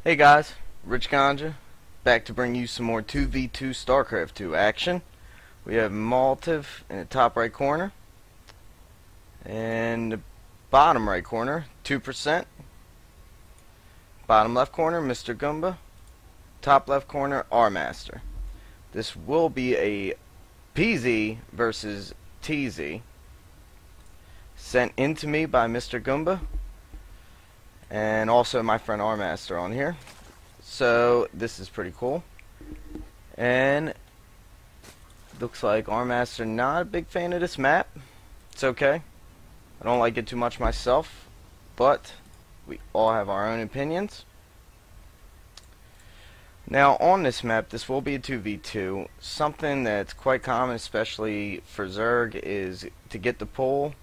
Hey guys, RichGonga, back to bring you some more 2v2 Starcraft 2 action. We have Molatov in the top right corner, and the bottom right corner, 2%. Bottom left corner, MrGoomba. Top left corner, Rmaster. This will be a PZ versus TZ, sent in to me by MrGoomba. And also my friend Rmaster on here. So this is pretty cool. And looks like Rmaster not a big fan of this map. It's okay. I don't like it too much myself, but we all have our own opinions. Now on this map, this will be a 2v2. Something that's quite common, especially for Zerg, is to get the pull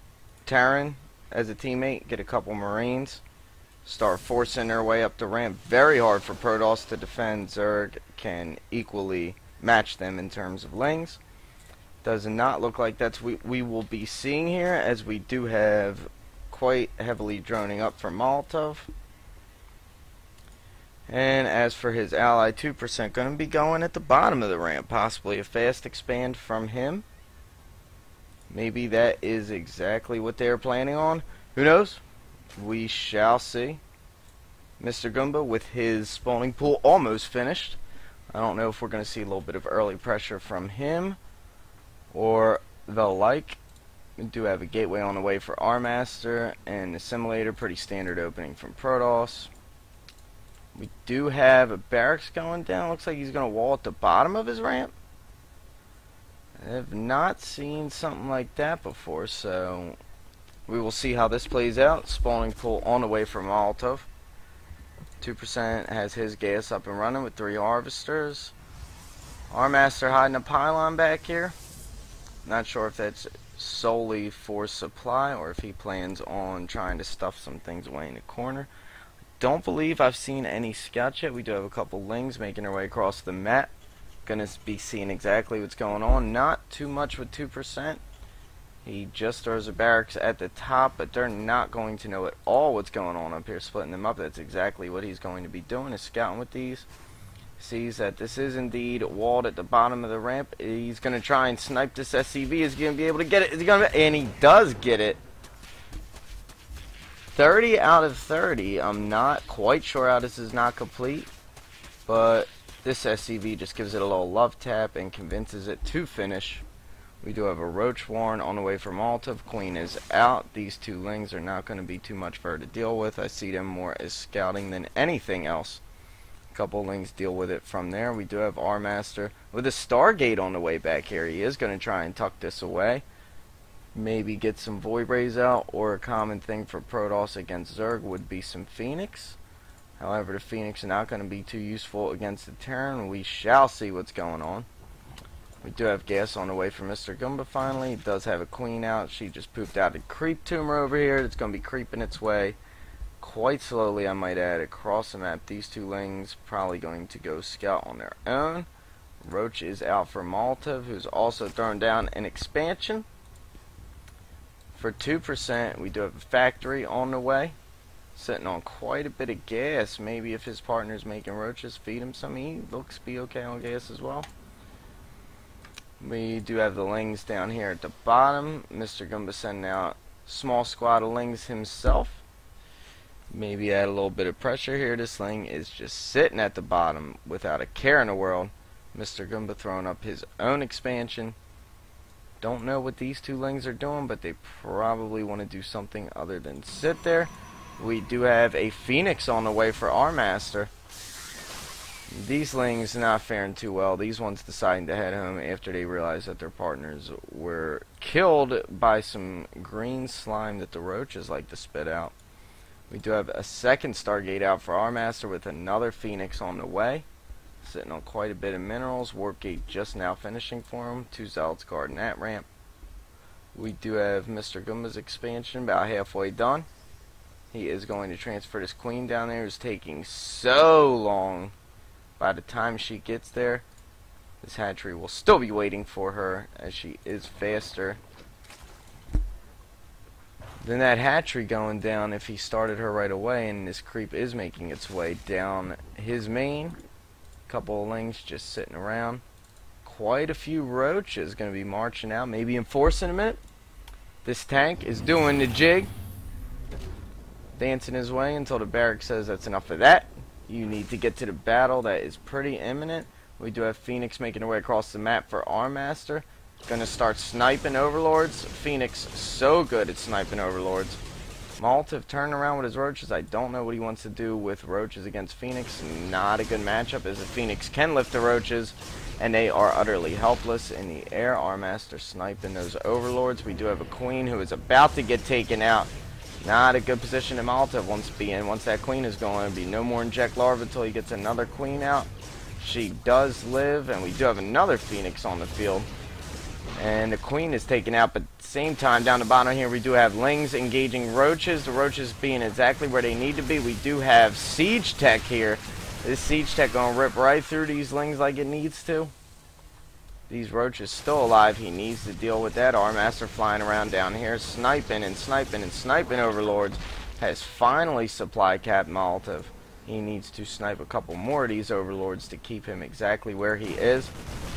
Terran as a teammate, get a couple Marines, start forcing their way up the ramp. Very hard for Protoss to defend. Zerg can equally match them in terms of lings. Does not look like that's what we will be seeing here, as we do have quite heavily droning up from Molatov. And as for his ally 2%, going to be going at the bottom of the ramp, possibly a fast expand from him. Maybe that is exactly what they're planning on. Who knows? We shall see. MrGoomba with his spawning pool almost finished. I don't know if we're going to see a little bit of early pressure from him or the like. We do have a gateway on the way for Rmaster and assimilator, pretty standard opening from Protoss. We do have a barracks going down. Looks like he's going to wall at the bottom of his ramp. I have not seen something like that before, so we will see how this plays out. Spawning pool on the way from Molatov. 2% has his gas up and running with 3 harvesters. Rmaster hiding a pylon back here. Not sure if that's solely for supply or if he plans on trying to stuff some things away in the corner. Don't believe I've seen any scouts yet. We do have a couple lings making their way across the map. Gonna be seeing exactly what's going on. Not too much with 2%. He just throws a barracks at the top, but they're not going to know at all what's going on up here, splitting them up. That's exactly what he's going to be doing, is scouting with these. Sees that this is indeed walled at the bottom of the ramp. He's going to try and snipe this SCV. Is he going to be able to get it? Is he going to? And he does get it. 30 out of 30. I'm not quite sure how this is not complete, but this SCV just gives it a little love tap and convinces it to finish. We do have a Roach Warren on the way from Molatov. Queen is out. These 2 lings are not going to be too much for her to deal with. I see them more as scouting than anything else. A couple lings deal with it from there. We do have Rmaster with a Stargate on the way back here. He is going to try and tuck this away. Maybe get some Void Rays out, or a common thing for Protoss against Zerg would be some Phoenix. However, the Phoenix is not going to be too useful against the Terran. We shall see what's going on. We do have gas on the way for MrGoomba finally. He does have a queen out. She just pooped out a creep tumor over here. It's going to be creeping its way quite slowly, I might add, across the map. These 2 lings probably going to go scout on their own. Roach is out for Molatov, who's also thrown down an expansion. For 2%, we do have a factory on the way, sitting on quite a bit of gas. Maybe if his partner's making roaches, feed him some. He looks to be okay on gas as well. We do have the lings down here at the bottom. MrGoomba sending out a small squad of lings himself. Maybe add a little bit of pressure here. This ling is just sitting at the bottom without a care in the world. MrGoomba throwing up his own expansion. Don't know what these 2 lings are doing, but they probably want to do something other than sit there. We do have a Phoenix on the way for Rmaster. These lings not faring too well. These ones deciding to head home after they realized that their partners were killed by some green slime that the roaches like to spit out. We do have a second Stargate out for Rmaster with another Phoenix on the way. Sitting on quite a bit of minerals. Warp Gate just now finishing for him. 2 Zealots guarding that ramp. We do have MrGoomba's expansion about halfway done. He is going to transfer this queen down there, who's taking so long. By the time she gets there, this hatchery will still be waiting for her, as she is faster. Then that hatchery going down if he started her right away, and this creep is making its way down his main. Couple of lings just sitting around. Quite a few roaches going to be marching out, maybe in force in a minute. This tank is doing the jig, dancing his way until the barrack says that's enough of that. You need to get to the battle that is pretty imminent. We do have Phoenix making her way across the map for Rmaster. Gonna start sniping overlords. Phoenix so good at sniping overlords. Molatov turning around with his roaches. I don't know what he wants to do with roaches against Phoenix. Not a good matchup, as the Phoenix can lift the roaches and they are utterly helpless in the air. Rmaster sniping those overlords. We do have a queen who is about to get taken out. Not a good position that Molatov wants to be in. Once that queen is going, there'll be no more inject larva until he gets another queen out. She does live, and we do have another Phoenix on the field. And the queen is taken out, but at the same time, down the bottom here, we do have lings engaging roaches. The roaches being exactly where they need to be. We do have siege tech here. This siege tech gonna rip right through these lings like it needs to. These roaches still alive. He needs to deal with that. Rmaster flying around down here, sniping and sniping and sniping overlords. Has finally supply capped Molatov. He needs to snipe a couple more of these overlords to keep him exactly where he is.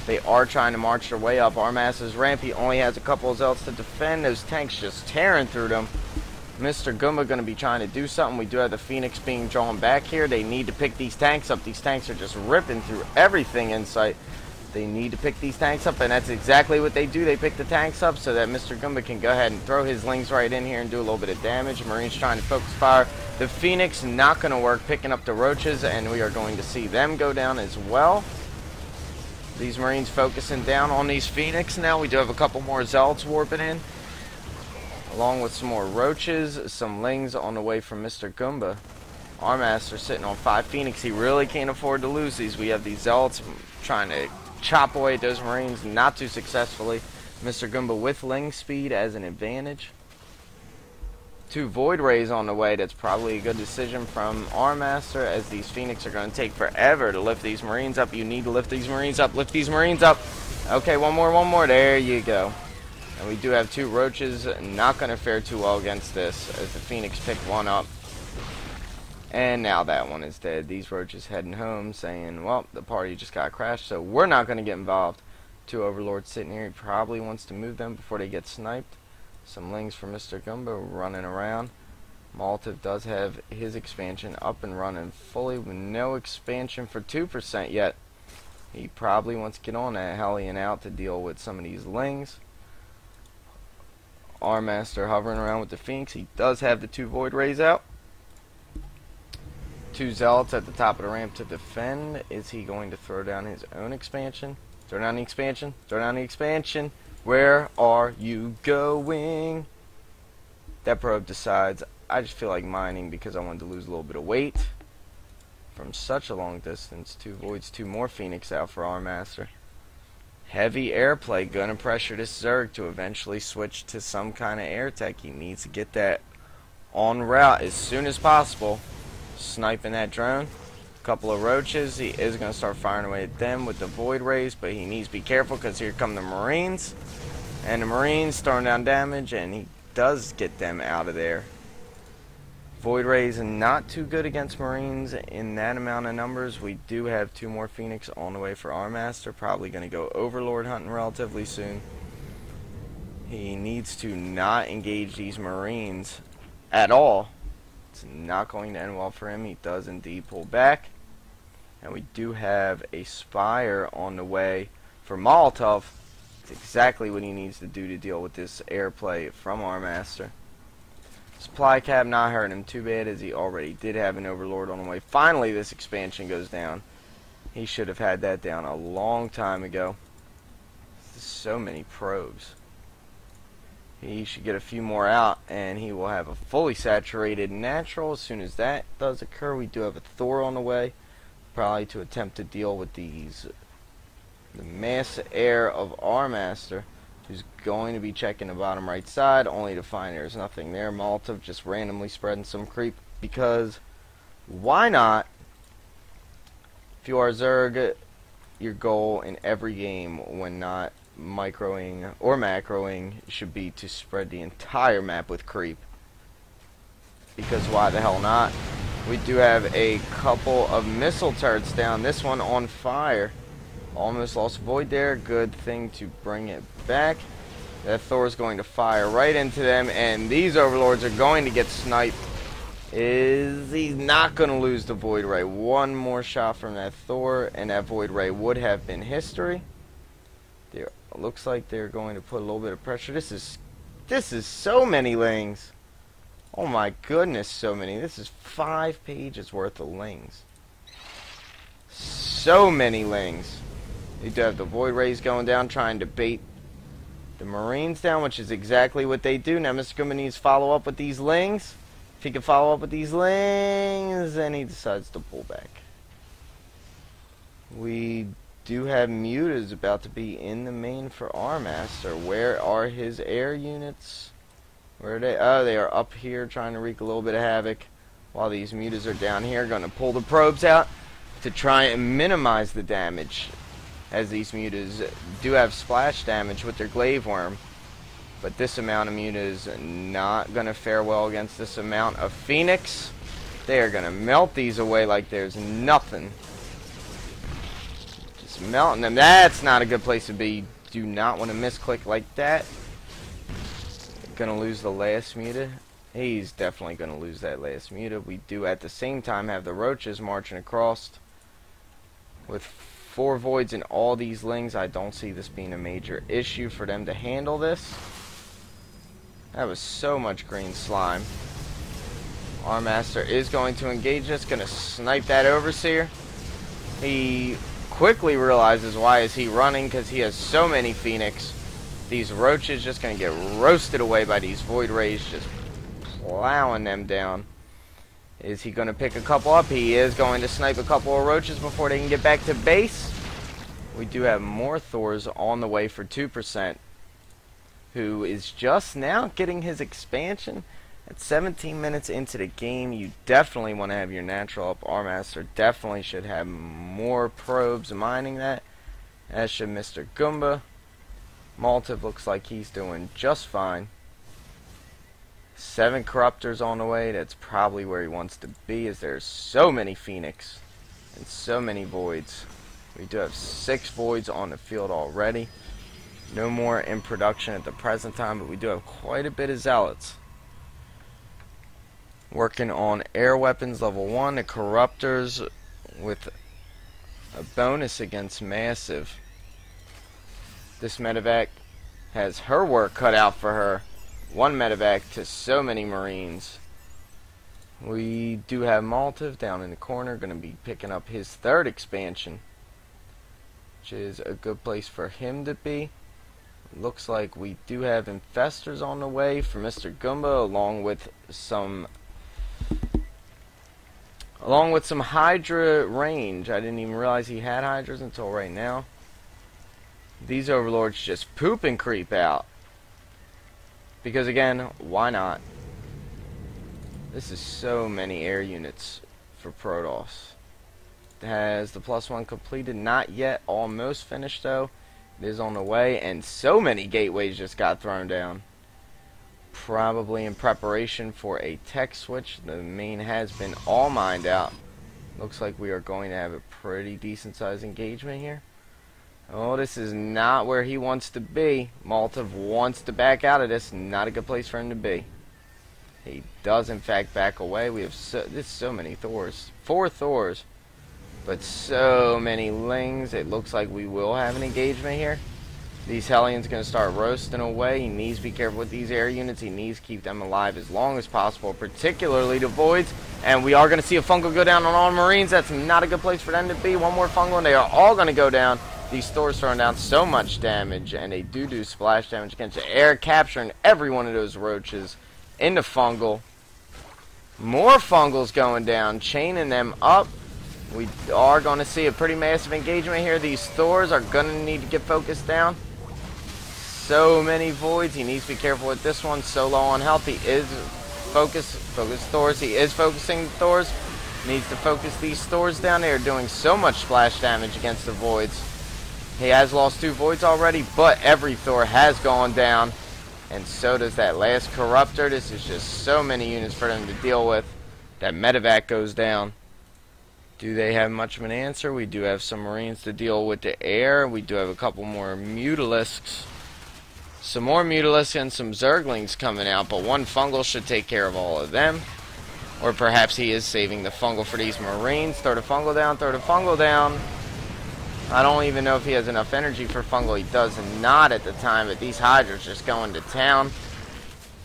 They are trying to march their way up Rmaster's ramp. He only has a couple of zealots to defend. Those tanks just tearing through them. MrGoomba going to be trying to do something. We do have the Phoenix being drawn back here. They need to pick these tanks up. These tanks are just ripping through everything in sight. They need to pick these tanks up, and that's exactly what they do. They pick the tanks up so that MrGoomba can go ahead and throw his lings right in here and do a little bit of damage. Marines trying to focus fire. The Phoenix not going to work, picking up the roaches, and we are going to see them go down as well. These Marines focusing down on these Phoenix now. We do have a couple more Zealots warping in, along with some more roaches, some lings on the way from MrGoomba. Rmaster sitting on 5 Phoenix. He really can't afford to lose these. We have these Zealots trying to chop away at those Marines, not too successfully. MrGoomba with ling speed as an advantage. 2 Void Rays on the way. That's probably a good decision from Rmaster, as these Phoenix are going to take forever to lift these Marines up. You need to lift these Marines up. Lift these Marines up. Okay, one more. There you go. And we do have 2 roaches. Not going to fare too well against this, as the Phoenix picked one up. And now that one is dead. These roaches heading home saying, well, the party just got crashed, so we're not going to get involved. 2 overlords sitting here. He probably wants to move them before they get sniped. Some lings for MrGoomba running around. Molatov does have his expansion up and running fully with no expansion for 2% yet. He probably wants to get on that Hellion out to deal with some of these lings. Rmaster hovering around with the Phoenix. He does have the 2 Void Rays out. 2 Zealots at the top of the ramp to defend. Is he going to throw down his own expansion? Throw down the expansion. Throw down the expansion. Where are you going? That probe decides, I just feel like mining because I wanted to lose a little bit of weight from such a long distance. 2 Voids, 2 more Phoenix out for Rmaster. Heavy airplay, gonna pressure this Zerg to eventually switch to some kind of air tech. He needs to get that en route as soon as possible. Sniping that drone. Couple of roaches. He is going to start firing away at them with the Void Rays, but he needs to be careful because here come the Marines. And the Marines throwing down damage, and he does get them out of there. Void Rays not too good against Marines in that amount of numbers. We do have 2 more Phoenix on the way for Rmaster. Probably going to go Overlord hunting relatively soon. He needs to not engage these Marines at all. It's not going to end well for him. He does indeed pull back. And we do have a Spire on the way for Molatov. It's exactly what he needs to do to deal with this airplay from Rmaster. Supply cap not hurting him too bad, as he already did have an Overlord on the way. Finally, this expansion goes down. He should have had that down a long time ago. There's so many probes. He should get a few more out, and he will have a fully saturated natural. As soon as that does occur, we do have a Thor on the way, probably to attempt to deal with the mass air of Rmaster, who's going to be checking the bottom right side, only to find there's nothing there. Molatov just randomly spreading some creep, because why not? If you are Zerg, your goal in every game, when not microing or macroing, should be to spread the entire map with creep. because why the hell not? We do have a couple of missile turrets down. This one on fire. Almost lost Void there. Good thing to bring it back. That Thor is going to fire right into them, and these Overlords are going to get sniped. He's not going to lose the Void Ray. One more shot from that Thor, and that Void Ray would have been history. There looks like they're going to put a little bit of pressure. This is so many Lings. Oh my goodness, so many. This is 5 pages worth of Lings. So many Lings. You do have the Void Rays going down, trying to bait the Marines down, which is exactly what they do. Now MrGoomba needs to follow up with these Lings. If he can follow up with these Lings, then he decides to pull back. We do have Mutas about to be in the main for Rmaster. Where are his air units? Where are they? Oh, they are up here trying to wreak a little bit of havoc. While these Mutas are down here, going to pull the probes out to try and minimize the damage. As these Mutas do have splash damage with their Glaive Worm. But this amount of Muta is not going to fare well against this amount of Phoenix. They are going to melt these away like there's nothing. Just melting them. That's not a good place to be. Do not want to misclick like that. Going to lose the last Muta. He's definitely going to lose that last Muta. We do at the same time have the Roaches marching across. With 4 Voids and all these Lings, I don't see this being a major issue for them to handle this. That was so much green slime. Rmaster is going to engage us, going to snipe that Overseer. He quickly realizes why is he running, because he has so many Phoenix. These Roaches just going to get roasted away by these Void Rays, just plowing them down. Is he going to pick a couple up? He is going to snipe a couple of Roaches before they can get back to base. We do have more Thors on the way for 2%, who is just now getting his expansion. At 17 minutes into the game, you definitely want to have your natural up. Rmaster definitely should have more probes mining that, as should MrGoomba. Molatov looks like he's doing just fine. 7 Corruptors on the way. That's probably where he wants to be, as there's so many Phoenix and so many Voids. We do have 6 Voids on the field already. No more in production at the present time, but we do have quite a bit of Zealots. Working on air weapons level 1, the Corruptors with a bonus against Massive. This medevac has her work cut out for her. 1 medevac to so many Marines. We do have Molatov down in the corner, going to be picking up his 3rd expansion, which is a good place for him to be. Looks like we do have Infestors on the way for MrGoomba, along with some Hydra range. I didn't even realize he had Hydras until right now. These Overlords just poop and creep out. Because again, why not? This is so many air units for Protoss. It has the +1 completed, not yet, almost finished though. It is on the way, and so many gateways just got thrown down. Probably in preparation for a tech switch. The main has been all mined out. Looks like we are going to have a pretty decent sized engagement here. Oh, this is not where he wants to be. Molatov wants to back out of this. Not a good place for him to be. He does, in fact, back away. We have so many Thors. 4 Thors. But so many Lings. It looks like we will have an engagement here. These Hellions going to start roasting away. He needs to be careful with these air units. He needs to keep them alive as long as possible, particularly the Voids. And we are going to see a fungal go down on all Marines. That's not a good place for them to be. 1 more fungal, and they are all going to go down. These Thors throwing down so much damage, and they do splash damage against the air, capturing every one of those Roaches into fungal. More fungals going down, chaining them up. We are going to see a pretty massive engagement here. These Thors are going to need to get focused down. So many Voids. He needs to be careful with this one. So low on health. He is focus Thors. He is focusing the Thors. Needs to focus these Thors down. They are doing so much splash damage against the Voids. He has lost 2 Voids already, but every Thor has gone down. And so does that last Corruptor. This is just so many units for them to deal with. That medevac goes down. Do they have much of an answer? We do have some Marines to deal with the air. We do have a couple more Mutalisks. Some more Mutalisks and some Zerglings coming out, but one Fungal should take care of all of them. Or perhaps he is saving the Fungal for these Marines. Throw the Fungal down, throw the Fungal down. I don't even know if he has enough energy for Fungal. He does not at the time, but these Hydras just going to town.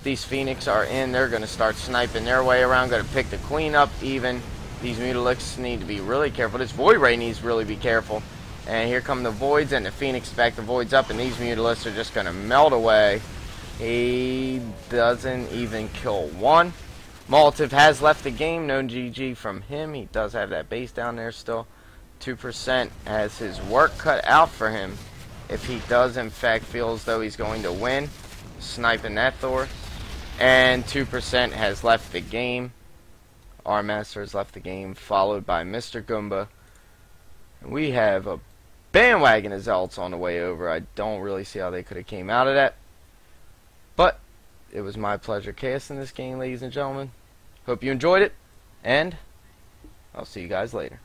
These Phoenix are in. They're going to start sniping their way around. Going to pick the Queen up even. These Mutalisks need to be really careful. This Void Ray needs to really be careful. And here come the Voids, and the Phoenix back the Voids up, and these Mutalisks are just going to melt away. He doesn't even kill one. Molatov has left the game. No GG from him. He does have that base down there still. 2% has his work cut out for him. If he does, in fact, feel as though he's going to win. Sniping that Thor. And 2% has left the game. Rmaster has left the game, followed by MrGoomba. And we have a bandwagon of Zealots on the way over. I don't really see how they could have came out of that. But it was my pleasure casting this game, ladies and gentlemen. Hope you enjoyed it, and I'll see you guys later.